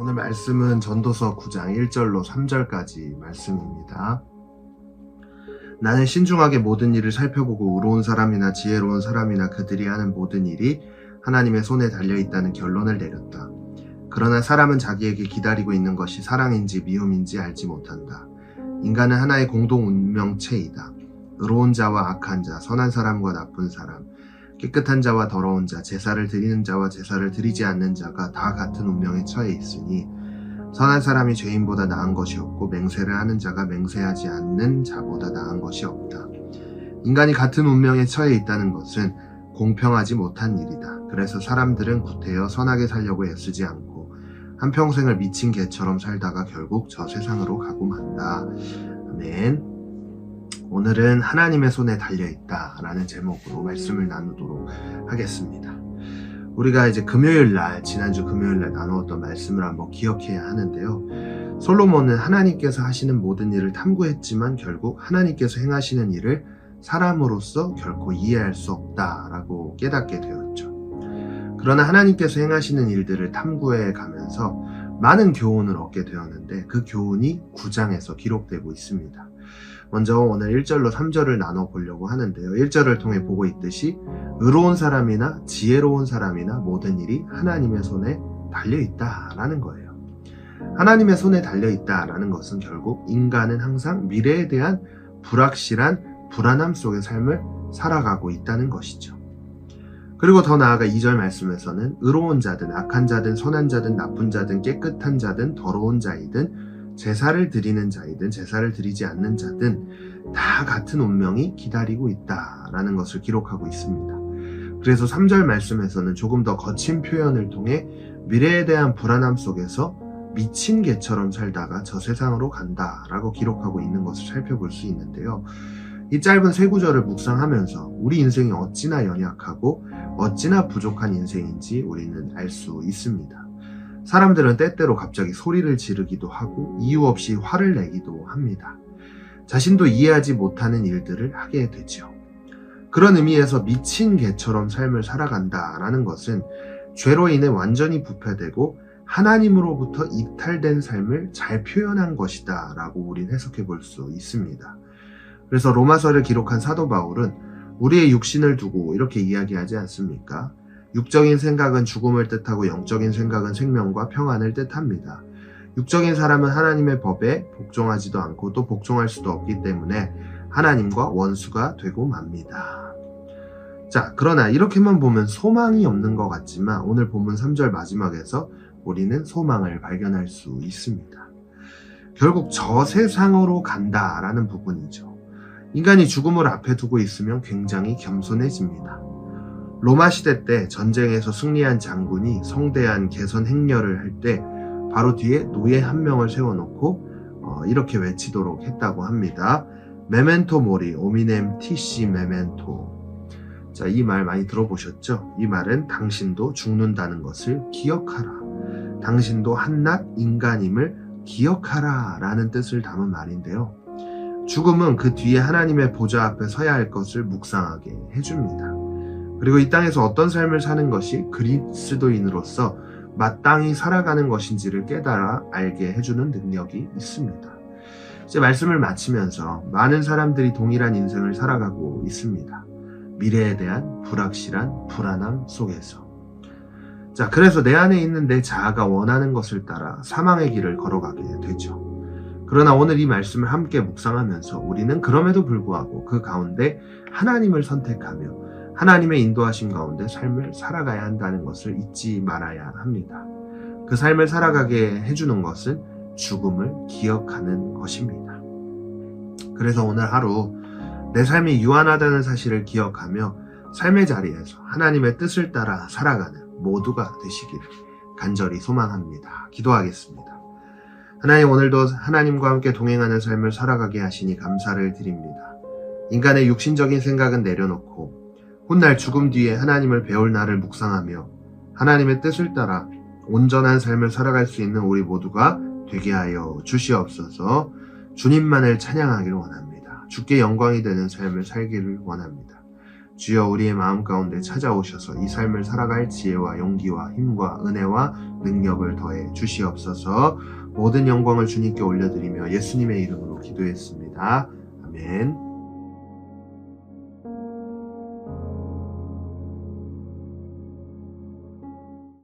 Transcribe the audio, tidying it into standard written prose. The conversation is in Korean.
오늘 말씀은 전도서 9장 1절로 3절까지 말씀입니다. 나는 신중하게 모든 일을 살펴보고 의로운 사람이나 지혜로운 사람이나 그들이 하는 모든 일이 하나님의 손에 달려있다는 결론을 내렸다. 그러나 사람은 자기에게 기다리고 있는 것이 사랑인지 미움인지 알지 못한다. 인간은 하나의 공동 운명체이다. 의로운 자와 악한 자, 선한 사람과 나쁜 사람, 깨끗한 자와 더러운 자, 제사를 드리는 자와 제사를 드리지 않는 자가 다 같은 운명에 처해 있으니 선한 사람이 죄인보다 나은 것이 없고 맹세를 하는 자가 맹세하지 않는 자보다 나은 것이 없다. 인간이 같은 운명에 처해 있다는 것은 공평하지 못한 일이다. 그래서 사람들은 구태여 선하게 살려고 애쓰지 않고 한평생을 미친 개처럼 살다가 결국 저 세상으로 가고 만다. 아멘. 오늘은 하나님의 손에 달려있다라는 제목으로 말씀을 나누도록 하겠습니다. 우리가 이제 지난주 금요일 날 나누었던 말씀을 한번 기억해야 하는데요. 솔로몬은 하나님께서 하시는 모든 일을 탐구했지만 결국 하나님께서 행하시는 일을 사람으로서 결코 이해할 수 없다라고 깨닫게 되었죠. 그러나 하나님께서 행하시는 일들을 탐구해 가면서 많은 교훈을 얻게 되었는데 그 교훈이 9장에서 기록되고 있습니다. 먼저 오늘 1절로 3절을 나눠보려고 하는데요. 1절을 통해 보고 있듯이 의로운 사람이나 지혜로운 사람이나 모든 일이 하나님의 손에 달려있다라는 거예요. 하나님의 손에 달려있다라는 것은 결국 인간은 항상 미래에 대한 불확실한 불안함 속의 삶을 살아가고 있다는 것이죠. 그리고 더 나아가 2절 말씀에서는 의로운 자든 악한 자든 선한 자든 나쁜 자든 깨끗한 자든 더러운 자이든 제사를 드리는 자이든 제사를 드리지 않는 자든 다 같은 운명이 기다리고 있다라는 것을 기록하고 있습니다. 그래서 3절 말씀에서는 조금 더 거친 표현을 통해 미래에 대한 불안함 속에서 미친 개처럼 살다가 저 세상으로 간다라고 기록하고 있는 것을 살펴볼 수 있는데요. 이 짧은 세 구절을 묵상하면서 우리 인생이 어찌나 연약하고 어찌나 부족한 인생인지 우리는 알 수 있습니다. 사람들은 때때로 갑자기 소리를 지르기도 하고 이유 없이 화를 내기도 합니다. 자신도 이해하지 못하는 일들을 하게 되죠. 그런 의미에서 미친 개처럼 삶을 살아간다라는 것은 죄로 인해 완전히 부패되고 하나님으로부터 이탈된 삶을 잘 표현한 것이다 라고 우린 해석해 볼 수 있습니다. 그래서 로마서를 기록한 사도 바울은 우리의 육신을 두고 이렇게 이야기하지 않습니까? 육적인 생각은 죽음을 뜻하고 영적인 생각은 생명과 평안을 뜻합니다. 육적인 사람은 하나님의 법에 복종하지도 않고 또 복종할 수도 없기 때문에 하나님과 원수가 되고 맙니다. 자, 그러나 이렇게만 보면 소망이 없는 것 같지만 오늘 본문 3절 마지막에서 우리는 소망을 발견할 수 있습니다. 결국 저 세상으로 간다라는 부분이죠. 인간이 죽음을 앞에 두고 있으면 굉장히 겸손해집니다. 로마 시대 때 전쟁에서 승리한 장군이 성대한 개선 행렬을 할 때 바로 뒤에 노예 한 명을 세워놓고 이렇게 외치도록 했다고 합니다. 메멘토 모리 오미넴 티시 메멘토. 자, 이 말 많이 들어보셨죠? 이 말은 당신도 죽는다는 것을 기억하라. 당신도 한낱 인간임을 기억하라 라는 뜻을 담은 말인데요. 죽음은 그 뒤에 하나님의 보좌 앞에 서야 할 것을 묵상하게 해줍니다. 그리고 이 땅에서 어떤 삶을 사는 것이 그리스도인으로서 마땅히 살아가는 것인지를 깨달아 알게 해주는 능력이 있습니다. 이제 말씀을 마치면서 많은 사람들이 동일한 인생을 살아가고 있습니다. 미래에 대한 불확실한 불안함 속에서. 자, 그래서 내 안에 있는 내 자아가 원하는 것을 따라 사망의 길을 걸어가게 되죠. 그러나 오늘 이 말씀을 함께 묵상하면서 우리는 그럼에도 불구하고 그 가운데 하나님을 선택하며 하나님의 인도하심 가운데 삶을 살아가야 한다는 것을 잊지 말아야 합니다. 그 삶을 살아가게 해주는 것은 죽음을 기억하는 것입니다. 그래서 오늘 하루 내 삶이 유한하다는 사실을 기억하며 삶의 자리에서 하나님의 뜻을 따라 살아가는 모두가 되시기를 간절히 소망합니다. 기도하겠습니다. 하나님, 오늘도 하나님과 함께 동행하는 삶을 살아가게 하시니 감사를 드립니다. 인간의 육신적인 생각은 내려놓고 훗날 죽음 뒤에 하나님을 배울 날을 묵상하며 하나님의 뜻을 따라 온전한 삶을 살아갈 수 있는 우리 모두가 되게 하여 주시옵소서. 주님만을 찬양하기를 원합니다. 주께 영광이 되는 삶을 살기를 원합니다. 주여 우리의 마음 가운데 찾아오셔서 이 삶을 살아갈 지혜와 용기와 힘과 은혜와 능력을 더해 주시옵소서. 모든 영광을 주님께 올려드리며 예수님의 이름으로 기도했습니다. 아멘.